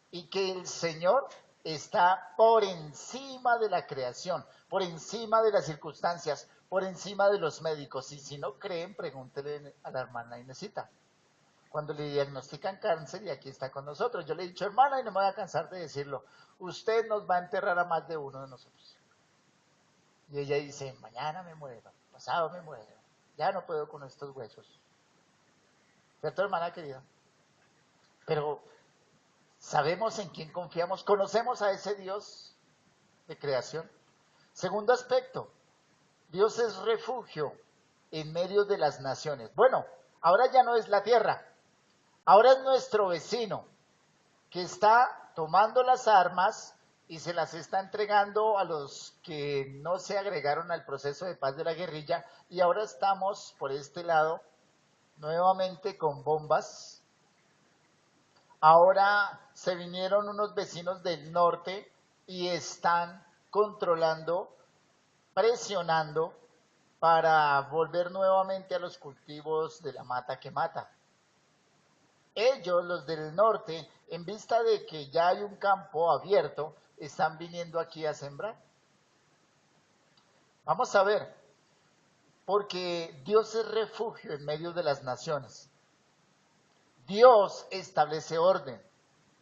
y que el Señor está por encima de la creación, por encima de las circunstancias, por encima de los médicos. Y si no creen, pregúntele a la hermana Inesita. Cuando le diagnostican cáncer y aquí está con nosotros, yo le he dicho, hermana, y no me voy a cansar de decirlo, usted nos va a enterrar a más de uno de nosotros. Y ella dice, mañana me muero, pasado me muero, ya no puedo con estos huesos. ¿Cierto, hermana querida? Pero ¿sabemos en quién confiamos? ¿Conocemos a ese Dios de creación? Segundo aspecto, Dios es refugio en medio de las naciones. Bueno, ahora ya no es la tierra, ahora es nuestro vecino que está tomando las armas y se las está entregando a los que no se agregaron al proceso de paz de la guerrilla y ahora estamos por este lado nuevamente con bombas. Ahora se vinieron unos vecinos del norte y están controlando, presionando para volver nuevamente a los cultivos de la mata que mata. Ellos, los del norte, en vista de que ya hay un campo abierto, están viniendo aquí a sembrar. Vamos a ver, porque Dios es refugio en medio de las naciones. Dios establece orden.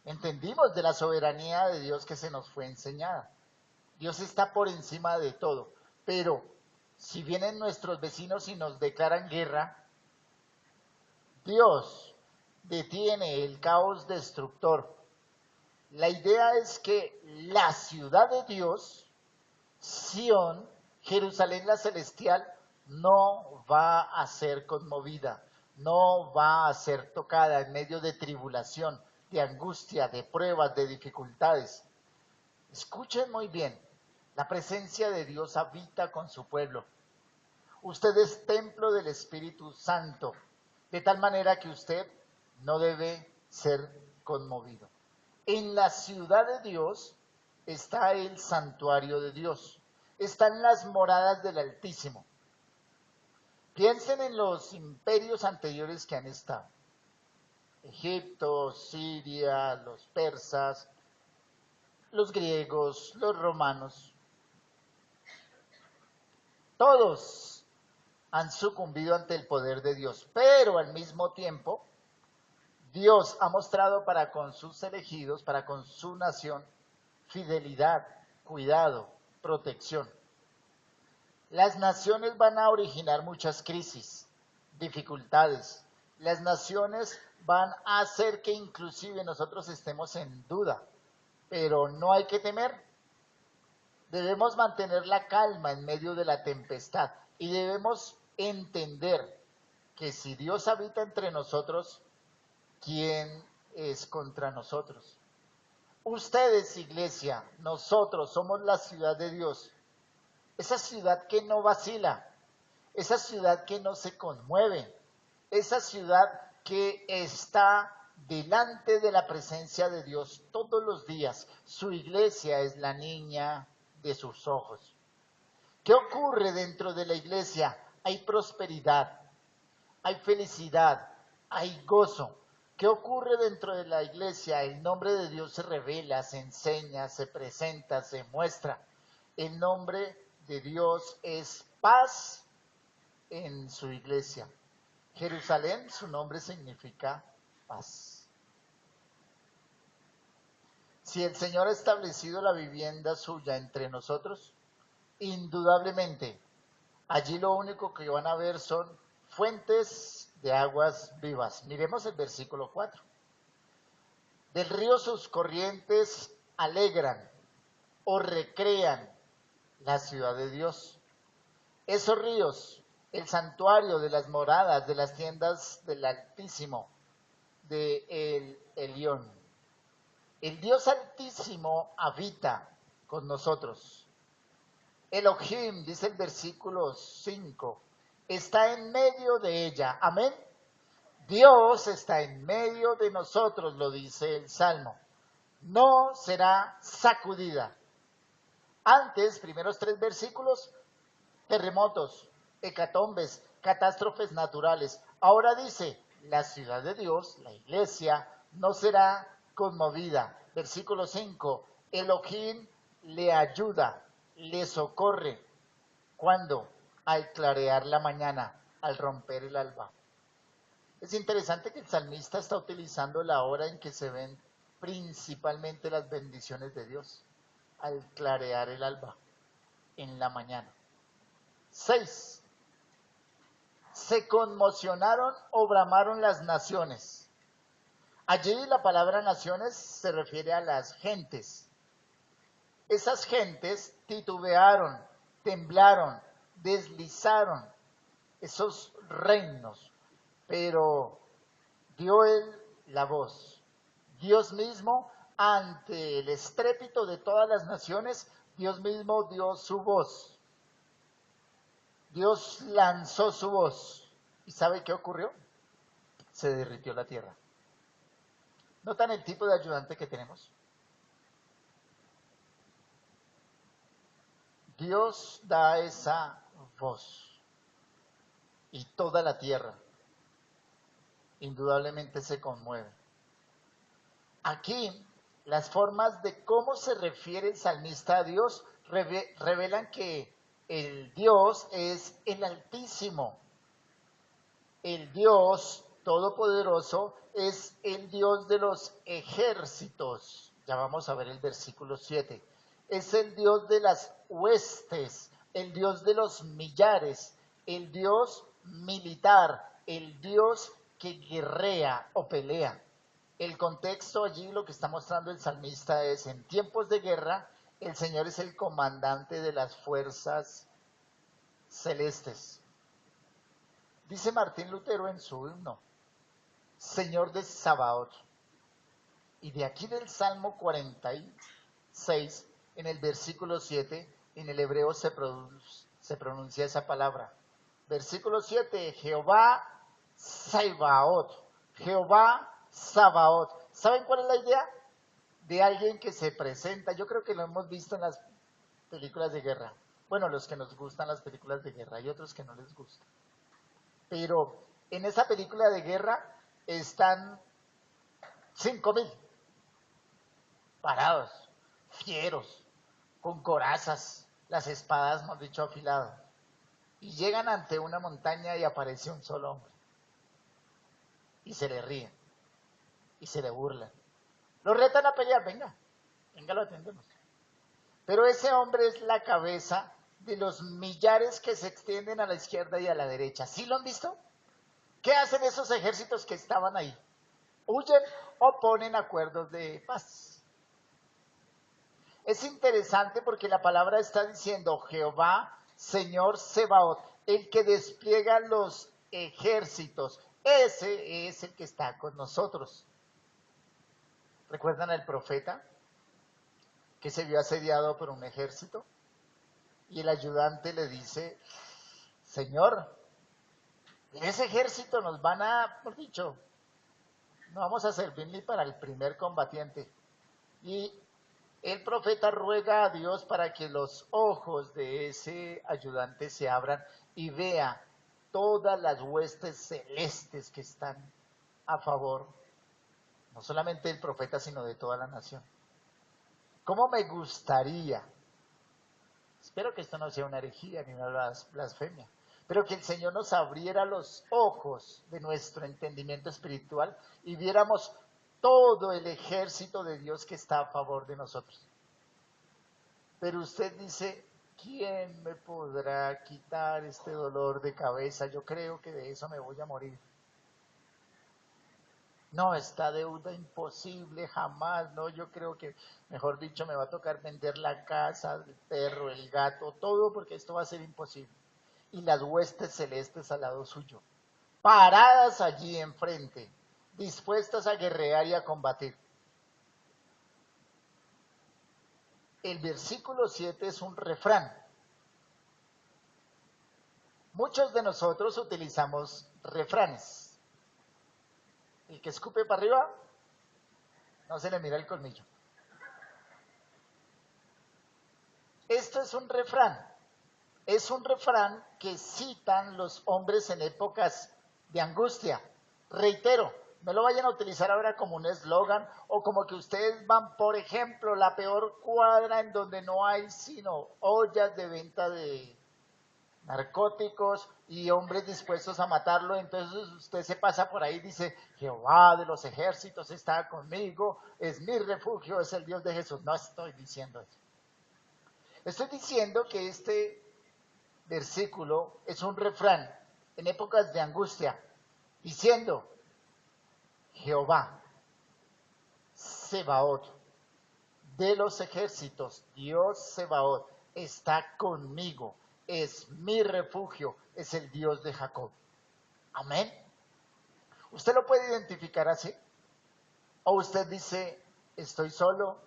Entendimos de la soberanía de Dios que se nos fue enseñada. Dios está por encima de todo. Pero si vienen nuestros vecinos y nos declaran guerra, Dios detiene el caos destructor La idea es que la ciudad de Dios, Sión, Jerusalén la celestial, no va a ser conmovida, no va a ser tocada en medio de tribulación, de angustia, de pruebas, de dificultades. Escuchen muy bien, la presencia de Dios habita con su pueblo. Usted es templo del Espíritu Santo, de tal manera que usted no debe ser conmovido. En la ciudad de Dios está el santuario de Dios, están las moradas del Altísimo. Piensen en los imperios anteriores que han estado. Egipto, Siria, los persas, los griegos, los romanos. Todos han sucumbido ante el poder de Dios, pero al mismo tiempo Dios ha mostrado para con sus elegidos, para con su nación, fidelidad, cuidado, protección. Las naciones van a originar muchas crisis, dificultades. Las naciones van a hacer que inclusive nosotros estemos en duda, pero no hay que temer. Debemos mantener la calma en medio de la tempestad y debemos entender que si Dios habita entre nosotros, ¿quién es contra nosotros? Ustedes, iglesia, nosotros somos la ciudad de Dios. Esa ciudad que no vacila, esa ciudad que no se conmueve, esa ciudad que está delante de la presencia de Dios todos los días. Su iglesia es la niña de sus ojos. ¿Qué ocurre dentro de la iglesia? Hay prosperidad, hay felicidad, hay gozo. ¿Qué ocurre dentro de la iglesia? El nombre de Dios se revela, se enseña, se presenta, se muestra. El nombre de Dios es paz en su iglesia. Jerusalén, su nombre significa paz. Si el Señor ha establecido la vivienda suya entre nosotros, indudablemente, allí lo único que van a ver son fuentes de aguas vivas. Miremos el versículo 4. Del río sus corrientes alegran o recrean la ciudad de Dios. Esos ríos, el santuario de las moradas, de las tiendas del Altísimo, de el Elión. El Dios Altísimo habita con nosotros. Elohim, dice el versículo 5, está en medio de ella. Amén. Dios está en medio de nosotros, lo dice el Salmo. No será sacudida. Antes, primeros 3 versículos, terremotos, hecatombes, catástrofes naturales. Ahora dice, la ciudad de Dios, la iglesia, no será conmovida. Versículo 5, Elohim le ayuda, le socorre. ¿Cuándo? Al clarear la mañana, al romper el alba. Es interesante que el salmista está utilizando la hora en que se ven principalmente las bendiciones de Dios, al clarear el alba, en la mañana. 6. Se conmocionaron o bramaron las naciones. Allí la palabra naciones se refiere a las gentes. Esas gentes titubearon, temblaron, deslizaron esos reinos, pero dio él la voz. Dios mismo, ante el estrépito de todas las naciones, Dios mismo dio su voz. Dios lanzó su voz. ¿Y sabe qué ocurrió? Se derritió la tierra. ¿Notan el tipo de ayudante que tenemos? Dios da esa voz y toda la tierra indudablemente se conmueve. Aquí las formas de cómo se refiere el salmista a Dios revelan que el Dios es el Altísimo. El Dios Todopoderoso es el Dios de los ejércitos. Ya vamos a ver el versículo 7. Es el Dios de las huestes, el Dios de los millares, el Dios militar, el Dios que guerrea o pelea. El contexto allí, lo que está mostrando el salmista es, en tiempos de guerra, el Señor es el comandante de las fuerzas celestes. Dice Martín Lutero en su himno, Señor de Sabaoth. Y de aquí del Salmo 46, en el versículo 7, en el hebreo se pronuncia esa palabra. Versículo 7, Jehová Sabaoth. Jehová Sabaoth. ¿Saben cuál es la idea? De alguien que se presenta. Yo creo que lo hemos visto en las películas de guerra. Bueno, los que nos gustan las películas de guerra, hay otros que no les gustan. Pero en esa película de guerra están 5.000 parados, fieros, con corazas, las espadas, hemos dicho, afiladas. Y llegan ante una montaña y aparece un solo hombre. Y se le ríen. Y se le burlan. Lo retan a pelear, venga, lo atendemos. Pero ese hombre es la cabeza de los millares que se extienden a la izquierda y a la derecha. ¿Sí lo han visto? ¿Qué hacen esos ejércitos que estaban ahí? ¿Huyen o ponen acuerdos de paz? Es interesante porque la palabra está diciendo Jehová, Señor Sebaot, el que despliega los ejércitos. Ese es el que está con nosotros. ¿Recuerdan al profeta que se vio asediado por un ejército? Y el ayudante le dice, Señor, en ese ejército nos van a, por dicho, no vamos a servir ni para el primer combatiente. Y el profeta ruega a Dios para que los ojos de ese ayudante se abran y vea todas las huestes celestes que están a favor, no solamente del profeta, sino de toda la nación. ¿Cómo me gustaría? Espero que esto no sea una herejía ni una blasfemia, pero que el Señor nos abriera los ojos de nuestro entendimiento espiritual y viéramos todo el ejército de Dios que está a favor de nosotros. Pero usted dice, ¿quién me podrá quitar este dolor de cabeza? Yo creo que de eso me voy a morir. No, esta deuda imposible, jamás, no, yo creo que, mejor dicho, me va a tocar vender la casa, el perro, el gato, todo, porque esto va a ser imposible. Y las huestes celestes al lado suyo, paradas allí enfrente, dispuestas a guerrear y a combatir. El versículo 7 es un refrán. Muchos de nosotros utilizamos refranes. El que escupe para arriba, no se le mira el colmillo. Esto es un refrán. Es un refrán que citan los hombres en épocas de angustia. Reitero, no lo vayan a utilizar ahora como un eslogan o como que ustedes van, por ejemplo, la peor cuadra en donde no hay sino ollas de venta de narcóticos y hombres dispuestos a matarlo, entonces usted se pasa por ahí y dice, Jehová de los ejércitos está conmigo, es mi refugio, es el Dios de Jesús. No estoy diciendo eso. Estoy diciendo que este versículo es un refrán en épocas de angustia, diciendo, Jehová, Sebaot, de los ejércitos, Dios Sebaot, está conmigo, es mi refugio, es el Dios de Jacob. Amén. ¿Usted lo puede identificar así? ¿O usted dice, estoy solo,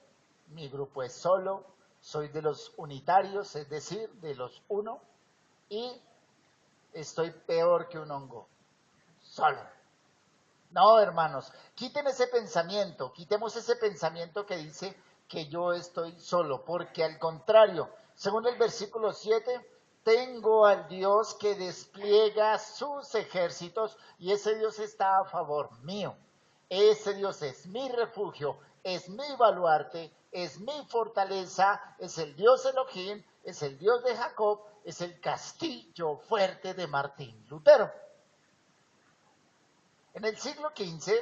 mi grupo es solo, soy de los unitarios, es decir, de los uno, y estoy peor que un hongo, solo? No, hermanos, quiten ese pensamiento, quitemos ese pensamiento que dice que yo estoy solo, porque al contrario, según el versículo 7, tengo al Dios que despliega sus ejércitos y ese Dios está a favor mío. Ese Dios es mi refugio, es mi baluarte, es mi fortaleza, es el Dios Elohim, es el Dios de Jacob, es el castillo fuerte de Martín Lutero. En el siglo XV,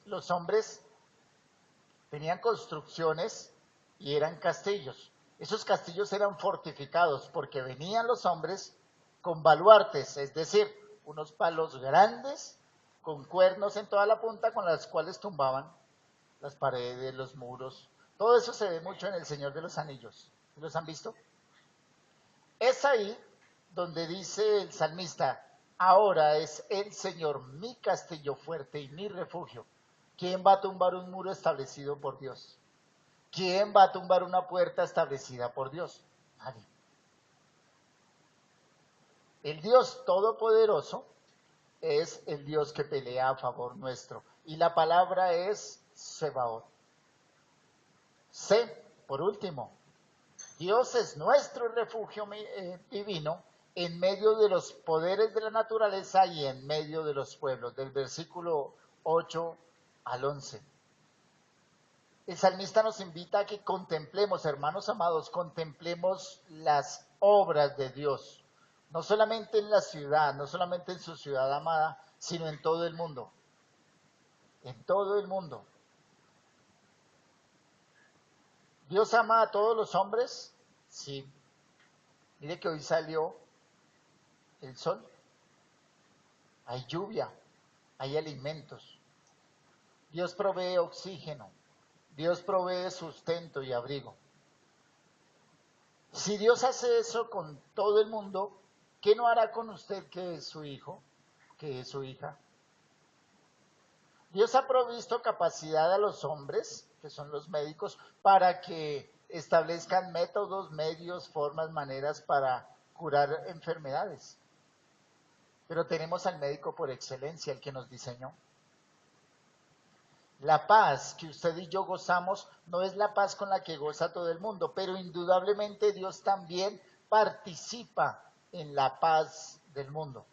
los hombres tenían construcciones y eran castillos. Esos castillos eran fortificados porque venían los hombres con baluartes, es decir, unos palos grandes con cuernos en toda la punta con las cuales tumbaban las paredes, los muros. Todo eso se ve mucho en El Señor de los Anillos. ¿Los han visto? Es ahí donde dice el salmista, ahora es el Señor mi castillo fuerte y mi refugio. ¿Quién va a tumbar un muro establecido por Dios? ¿Quién va a tumbar una puerta establecida por Dios? Nadie. El Dios Todopoderoso es el Dios que pelea a favor nuestro. Y la palabra es Sebaot. C, por último, Dios es nuestro refugio divino en medio de los poderes de la naturaleza y en medio de los pueblos, del versículo 8 al 11. El salmista nos invita a que contemplemos, hermanos amados, contemplemos las obras de Dios, no solamente en la ciudad, no solamente en su ciudad amada, sino en todo el mundo. En todo el mundo. ¿Dios ama a todos los hombres? Sí. Mire que hoy salió el sol. Hay lluvia, hay alimentos. Dios provee oxígeno. Dios provee sustento y abrigo. Si Dios hace eso con todo el mundo, ¿qué no hará con usted que es su hijo, que es su hija? Dios ha provisto capacidad a los hombres, que son los médicos, para que establezcan métodos, medios, formas, maneras para curar enfermedades. Pero tenemos al médico por excelencia, el que nos diseñó. La paz que usted y yo gozamos no es la paz con la que goza todo el mundo, pero indudablemente Dios también participa en la paz del mundo.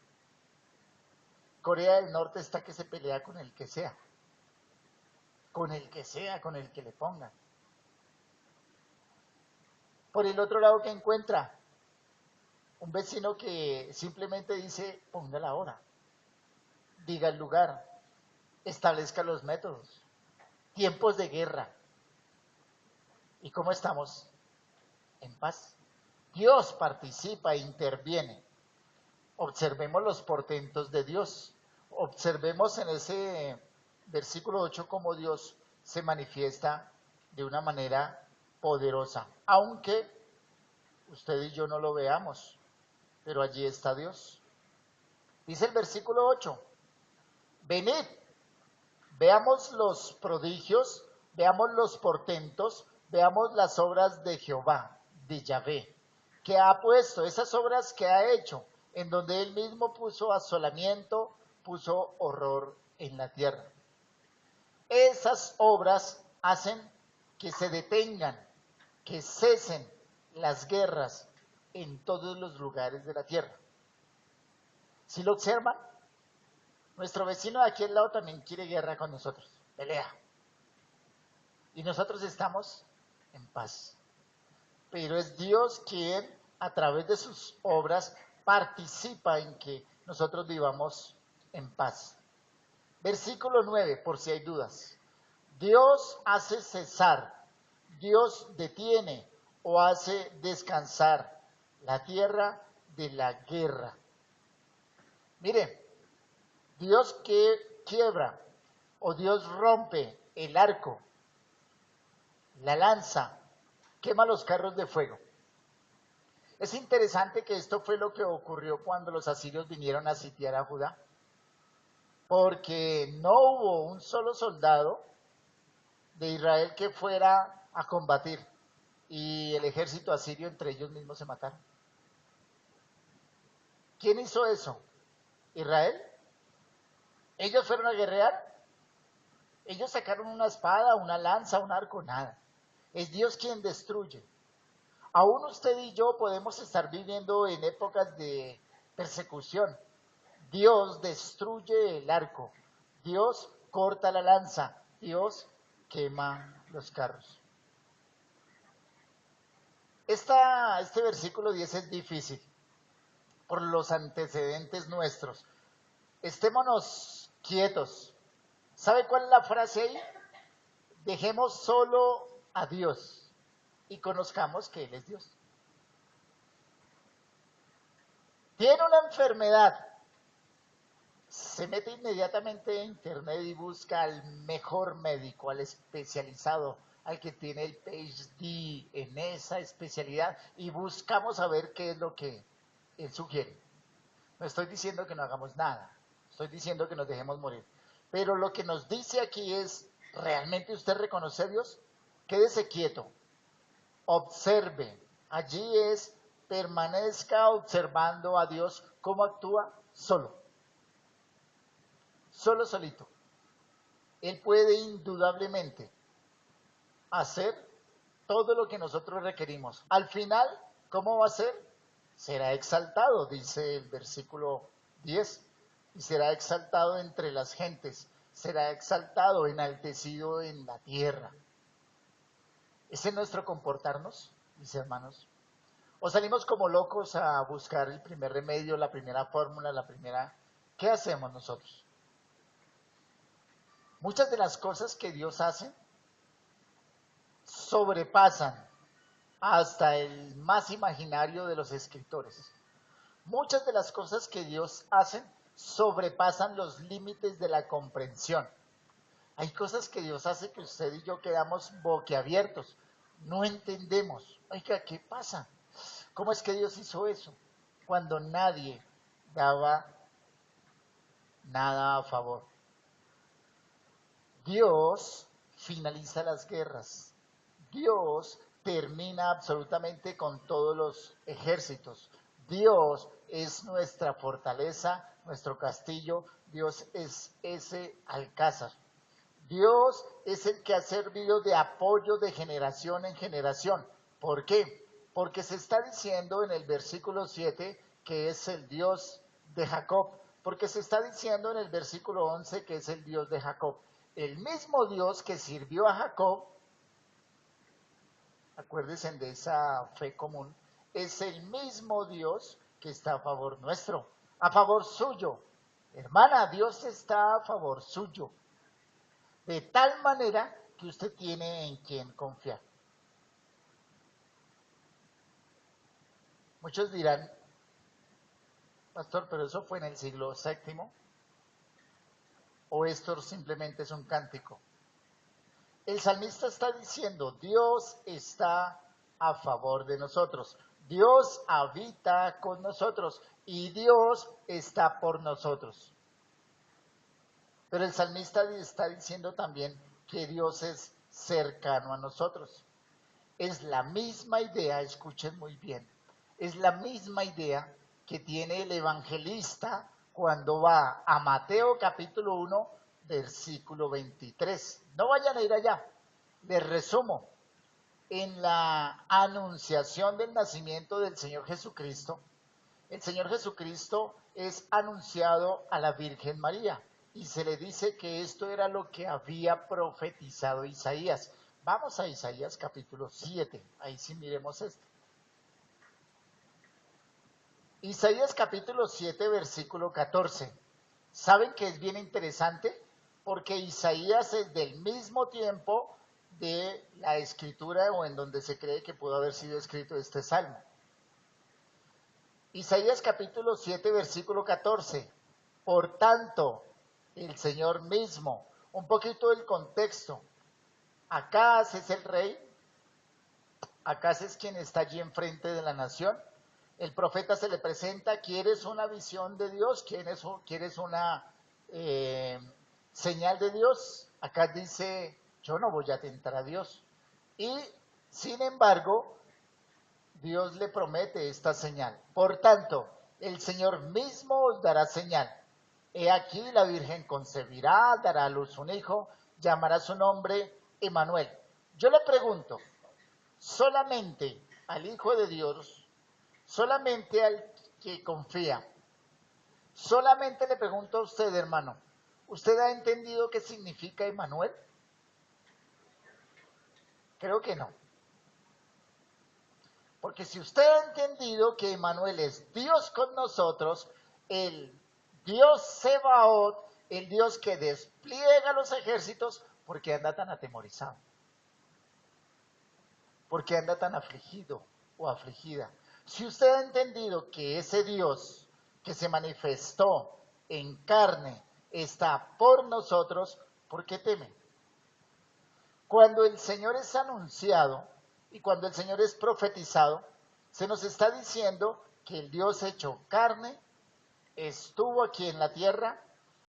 Corea del Norte está que se pelea con el que sea, con el que sea, con el que le pongan. Por el otro lado, ¿qué encuentra? Un vecino que simplemente dice, ponga la hora, diga el lugar, establezca los métodos. Tiempos de guerra. ¿Y cómo estamos? En paz. Dios participa e interviene. Observemos los portentos de Dios. Observemos en ese versículo 8 cómo Dios se manifiesta de una manera poderosa. Aunque usted y yo no lo veamos, pero allí está Dios. Dice el versículo 8, venid, veamos los prodigios, veamos los portentos, veamos las obras de Jehová, de Yahvé, que ha puesto, esas obras que ha hecho, en donde él mismo puso asolamiento, puso horror en la tierra. Esas obras hacen que se detengan, que cesen las guerras en todos los lugares de la tierra. Si lo observan, nuestro vecino de aquí al lado también quiere guerra con nosotros, pelea. Y nosotros estamos en paz. Pero es Dios quien, a través de sus obras, participa en que nosotros vivamos en paz. Versículo 9, por si hay dudas. Dios hace cesar, Dios detiene o hace descansar la tierra de la guerra. Mire, Dios que quiebra o Dios rompe el arco, la lanza, quema los carros de fuego. Es interesante que esto fue lo que ocurrió cuando los asirios vinieron a sitiar a Judá, porque no hubo un solo soldado de Israel que fuera a combatir y el ejército asirio entre ellos mismos se mataron. ¿Quién hizo eso? ¿Israel? ¿Ellos fueron a guerrear? Ellos sacaron una espada, una lanza, un arco, nada. Es Dios quien destruye. Aún usted y yo podemos estar viviendo en épocas de persecución. Dios destruye el arco. Dios corta la lanza. Dios quema los carros. Este versículo 10 es difícil por los antecedentes nuestros. Estémonos quietos. ¿Sabe cuál es la frase ahí? Dejemos solo a Dios y conozcamos que Él es Dios. Tiene una enfermedad, se mete inmediatamente a internet y busca al mejor médico, al especializado, al que tiene el PhD en esa especialidad y buscamos a ver qué es lo que él sugiere. No estoy diciendo que no hagamos nada, estoy diciendo que nos dejemos morir. Pero lo que nos dice aquí es, ¿realmente usted reconoce a Dios? Quédese quieto, observe. Allí es, permanezca observando a Dios cómo actúa solo, solo solito. Él puede indudablemente hacer todo lo que nosotros requerimos. Al final, ¿cómo va a ser? Será exaltado, dice el versículo 10, y será exaltado entre las gentes, será exaltado, enaltecido en la tierra. ¿Ese es nuestro comportarnos, mis hermanos? ¿O salimos como locos a buscar el primer remedio, la primera fórmula, la primera... ¿Qué hacemos nosotros? Muchas de las cosas que Dios hace sobrepasan hasta el más imaginario de los escritores. Muchas de las cosas que Dios hace sobrepasan los límites de la comprensión. Hay cosas que Dios hace que usted y yo quedamos boquiabiertos. No entendemos. Oiga, ¿qué pasa? ¿Cómo es que Dios hizo eso? Cuando nadie daba nada a favor. Dios finaliza las guerras. Dios termina absolutamente con todos los ejércitos. Dios es nuestra fortaleza, nuestro castillo. Dios es ese alcázar. Dios es el que ha servido de apoyo de generación en generación. ¿Por qué? Porque se está diciendo en el versículo 7 que es el Dios de Jacob. Porque se está diciendo en el versículo 11 que es el Dios de Jacob. El mismo Dios que sirvió a Jacob, acuérdense de esa fe común, es el mismo Dios que está a favor nuestro, a favor suyo. Hermana, Dios está a favor suyo. De tal manera que usted tiene en quien confiar. Muchos dirán, pastor, pero eso fue en el siglo VII, o esto simplemente es un cántico. El salmista está diciendo, Dios está a favor de nosotros, Dios habita con nosotros y Dios está por nosotros. Pero el salmista está diciendo también que Dios es cercano a nosotros. Es la misma idea, escuchen muy bien, es la misma idea que tiene el evangelista cuando va a Mateo capítulo 1, versículo 23. No vayan a ir allá, les resumo. En la anunciación del nacimiento del Señor Jesucristo, el Señor Jesucristo es anunciado a la Virgen María y se le dice que esto era lo que había profetizado Isaías. Vamos a Isaías capítulo 7, ahí sí miremos esto. Isaías capítulo 7, versículo 14. ¿Saben que es bien interesante? Porque Isaías es del mismo tiempo de la escritura o en donde se cree que pudo haber sido escrito este salmo. Isaías capítulo 7, versículo 14. Por tanto, el Señor mismo, un poquito del contexto. Acaz es el rey, Acaz es quien está allí enfrente de la nación. El profeta se le presenta, ¿quieres una visión de Dios? ¿Quieres una señal de Dios? Acaz dice, yo no voy a tentar a Dios. Y, sin embargo, Dios le promete esta señal. Por tanto, el Señor mismo os dará señal. He aquí la Virgen concebirá, dará a luz un hijo, llamará su nombre Emmanuel. Yo le pregunto, solamente al Hijo de Dios, solamente al que confía, solamente le pregunto a usted, hermano, ¿usted ha entendido qué significa Emmanuel? Creo que no. Porque si usted ha entendido que Emmanuel es Dios con nosotros, el Dios Sebaot, el Dios que despliega los ejércitos, ¿por qué anda tan atemorizado? ¿Por qué anda tan afligido o afligida? Si usted ha entendido que ese Dios que se manifestó en carne está por nosotros, ¿por qué temen? Cuando el Señor es anunciado y cuando el Señor es profetizado, se nos está diciendo que el Dios hecho carne estuvo aquí en la tierra